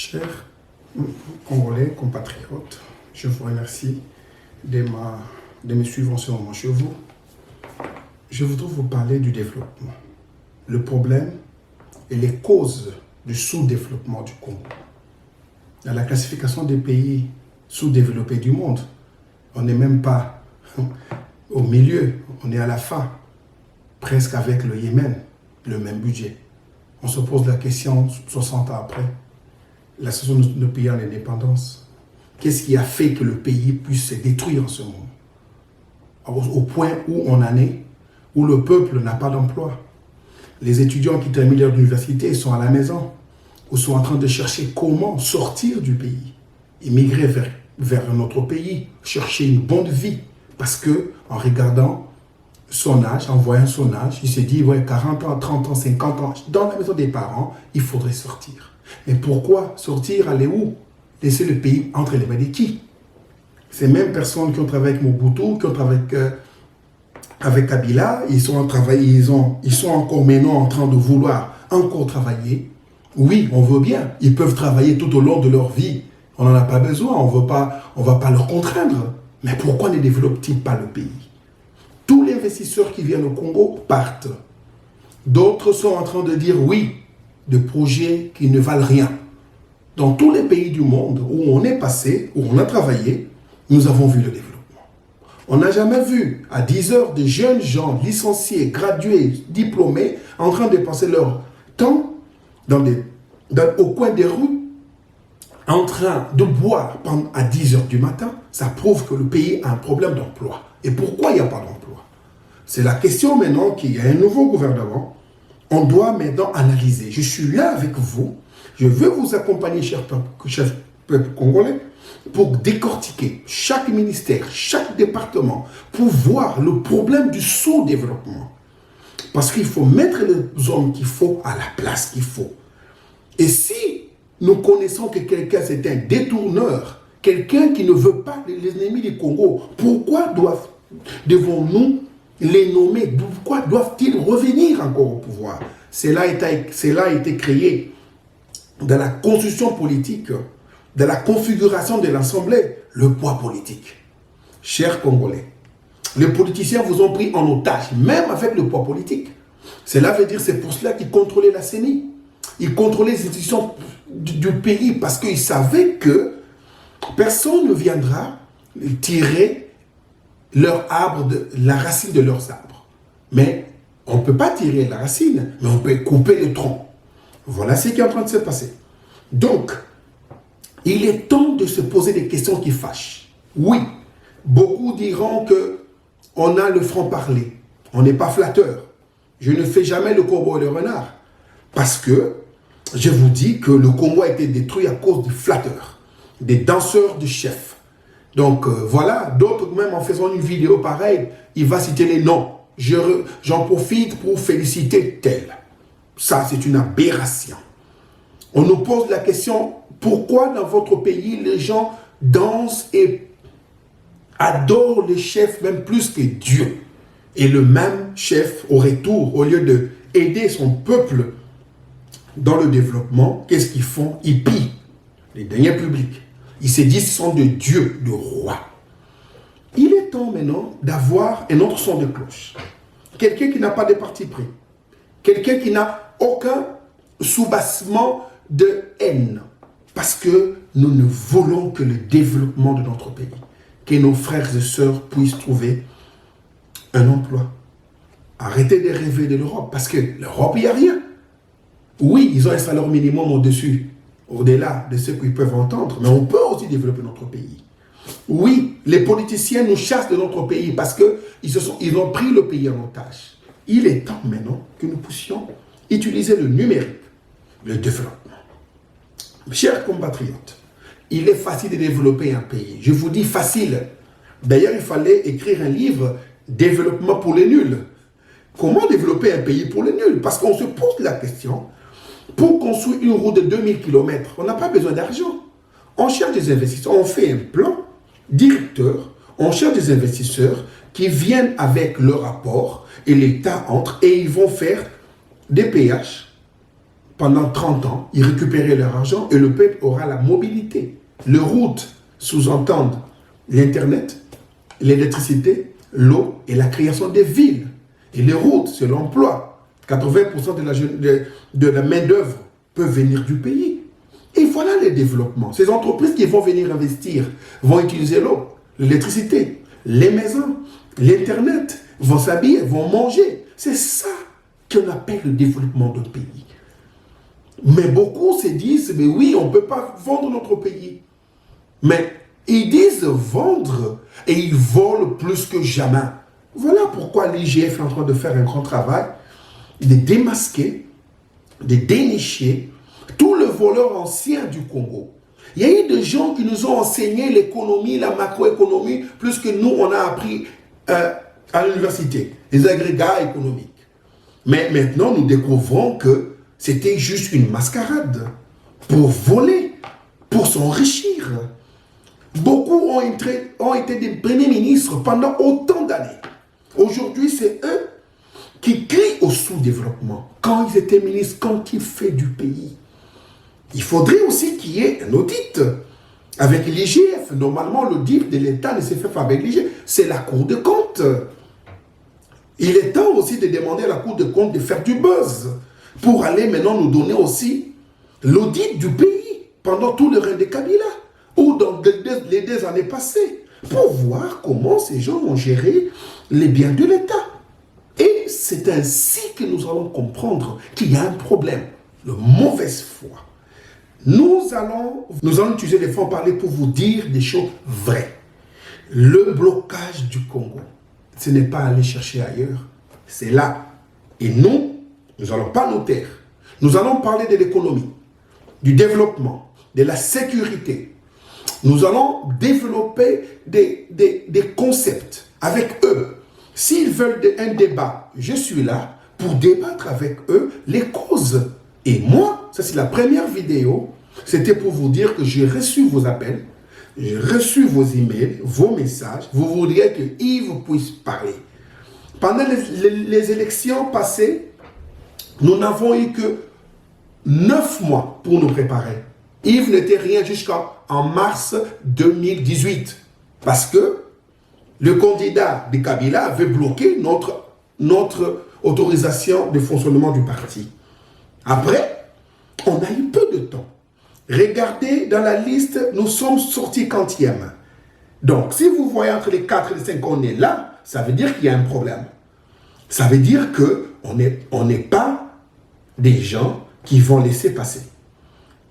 Chers Congolais, compatriotes, je vous remercie de me suivre en ce moment chez vous. Je voudrais vous parler du développement, le problème et les causes du sous-développement du Congo. Dans la classification des pays sous-développés du monde, on n'est même pas au milieu, on est à la fin, presque avec le Yémen, le même budget. On se pose la question 60 ans après, la situation de nos pays en indépendance. Qu'est-ce qui a fait que le pays puisse se détruire en ce moment? Au point où on en est, où le peuple n'a pas d'emploi. Les étudiants qui terminent leur université sont à la maison, ou sont en train de chercher comment sortir du pays, immigrer vers un autre pays, chercher une bonne vie. Parce que, en regardant son âge, en voyant son âge, il s'est dit, ouais, 40 ans, 30 ans, 50 ans, dans la maison des parents, il faudrait sortir. Mais pourquoi sortir, aller où? Laisser le pays entre les mains de qui? Ces mêmes personnes qui ont travaillé avec Mobutu, qui ont travaillé avec Kabila, ils sont encore maintenant en train de vouloir encore travailler. Oui, on veut bien. Ils peuvent travailler tout au long de leur vie. On n'en a pas besoin, on ne va pas leur contraindre. Mais pourquoi ne développent-ils pas le pays? Tous les investisseurs qui viennent au Congo partent. D'autres sont en train de dire oui, de projets qui ne valent rien. Dans tous les pays du monde où on est passé, où on a travaillé, nous avons vu le développement. On n'a jamais vu à 10 heures de jeunes gens licenciés, gradués, diplômés, en train de passer leur temps au coin des rues, en train de boire à 10 heures du matin. Ça prouve que le pays a un problème d'emploi. Et pourquoi il n'y a pas d'emploi? C'est la question maintenant qu'il y a un nouveau gouvernement. On doit maintenant analyser. Je suis là avec vous. Je veux vous accompagner, cher peuple congolais, pour décortiquer chaque ministère, chaque département, pour voir le problème du sous-développement. Parce qu'il faut mettre les hommes qu'il faut à la place qu'il faut. Et si nous connaissons que quelqu'un c'est un détourneur, quelqu'un qui ne veut pas les ennemis du Congo, pourquoi devons-nous les nommer? Pourquoi doivent-ils revenir encore au pouvoir? Cela a été créé dans la constitution politique, dans la configuration de l'Assemblée, le poids politique. Chers Congolais, les politiciens vous ont pris en otage, même avec le poids politique. Cela veut dire, c'est pour cela qu'ils contrôlaient la CENI. Ils contrôlaient les institutions du pays parce qu'ils savaient que personne ne viendra tirer la racine de leurs arbres. Mais on ne peut pas tirer la racine, mais on peut couper le tronc. Voilà ce qui est en train de se passer. Donc, il est temps de se poser des questions qui fâchent. Oui, beaucoup diront qu'on a le franc-parler. On n'est pas flatteur. Je ne fais jamais le corbeau et le renard. Parce que je vous dis que le Congo a été détruit à cause des flatteurs, des danseurs de chefs. Donc voilà, d'autres même en faisant une vidéo pareille, il va citer les noms. J'en profite pour féliciter tel. Ça, c'est une aberration. On nous pose la question, pourquoi dans votre pays, les gens dansent et adorent les chefs même plus que Dieu? Et le même chef, au retour, au lieu d'aider son peuple dans le développement, qu'est-ce qu'ils font? Ils pillent les deniers publics. Ils se disent qu'ils sont de Dieu, de roi. Il est temps maintenant d'avoir un autre son de cloche. Quelqu'un qui n'a pas de parti pris. Quelqu'un qui n'a aucun soubassement de haine. Parce que nous ne voulons que le développement de notre pays. Que nos frères et sœurs puissent trouver un emploi. Arrêtez de rêver de l'Europe. Parce que l'Europe, il n'y a rien. Oui, ils ont un salaire minimum au-dessus, au-delà de ce qu'ils peuvent entendre. Mais on peut aussi développer notre pays. Oui, les politiciens nous chassent de notre pays parce qu'ils ont pris le pays en otage. Il est temps maintenant que nous puissions utiliser le numérique, le développement. Chers compatriotes, il est facile de développer un pays. Je vous dis facile. D'ailleurs, il fallait écrire un livre « Développement pour les nuls ». Comment développer un pays pour les nuls? Parce qu'on se pose la question, pour construire une route de 2000 km, on n'a pas besoin d'argent. On cherche des investisseurs, on fait un plan directeur, on cherche des investisseurs qui viennent avec leur rapport et l'État entre et ils vont faire des péages pendant 30 ans, ils récupéraient leur argent et le peuple aura la mobilité. Les routes sous-entendent l'Internet, l'électricité, l'eau et la création des villes. Et les routes, c'est l'emploi. 80% de la main-d'œuvre peut venir du pays. Et voilà les développements. Ces entreprises qui vont venir investir vont utiliser l'eau, l'électricité, les maisons, l'Internet, vont s'habiller, vont manger. C'est ça qu'on appelle le développement d'un pays. Mais beaucoup se disent, mais oui, on ne peut pas vendre notre pays. Mais ils disent vendre et ils volent plus que jamais. Voilà pourquoi l'IGF est en train de faire un grand travail de démasquer, de dénicher tous les voleurs anciens du Congo. Il y a eu des gens qui nous ont enseigné l'économie, la macroéconomie, plus que nous, on a appris à l'université, les agrégats économiques. Mais maintenant, nous découvrons que c'était juste une mascarade pour voler, pour s'enrichir. Beaucoup ont été des premiers ministres pendant autant d'années. Aujourd'hui, c'est eux qui crient au sous-développement. Quand ils étaient ministres, quand ils font du pays. Il faudrait aussi qu'il y ait un audit avec l'IGF. Normalement, l'audit de l'État ne se fait pas avec l'IGF. C'est la Cour des comptes. Il est temps aussi de demander à la Cour des comptes de faire du buzz pour aller maintenant nous donner aussi l'audit du pays pendant tout le règne de Kabila ou dans les 2 années passées pour voir comment ces gens ont géré les biens de l'État. Et c'est ainsi que nous allons comprendre qu'il y a un problème de mauvaise foi. Nous allons utiliser les fonds parler pour vous dire des choses vraies. Le blocage du Congo, ce n'est pas aller chercher ailleurs, c'est là. Et nous n'allons pas nous taire. Nous allons parler de l'économie, du développement, de la sécurité. Nous allons développer des concepts avec eux. S'ils veulent un débat, je suis là pour débattre avec eux les causes. Et moi, ça c'est la première vidéo, c'était pour vous dire que j'ai reçu vos appels, j'ai reçu vos emails, vos messages. Vous voudriez que Yves puisse parler. Pendant les élections passées, nous n'avons eu que 9 mois pour nous préparer. Yves n'était rien jusqu'en mars 2018. Parce que le candidat de Kabila avait bloqué notre autorisation de fonctionnement du parti. Après, on a eu peu de temps. Regardez dans la liste, nous sommes sortis 40e. Donc, si vous voyez entre les 4 et les 5, on est là, ça veut dire qu'il y a un problème. Ça veut dire qu'on n'est pas des gens qui vont laisser passer.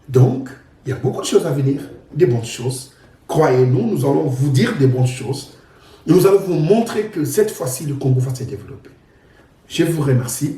Donc, il y a beaucoup de choses à venir, des bonnes choses. Croyez-nous, nous allons vous dire des bonnes choses. Nous allons vous montrer que cette fois-ci, le Congo va se développer. Je vous remercie.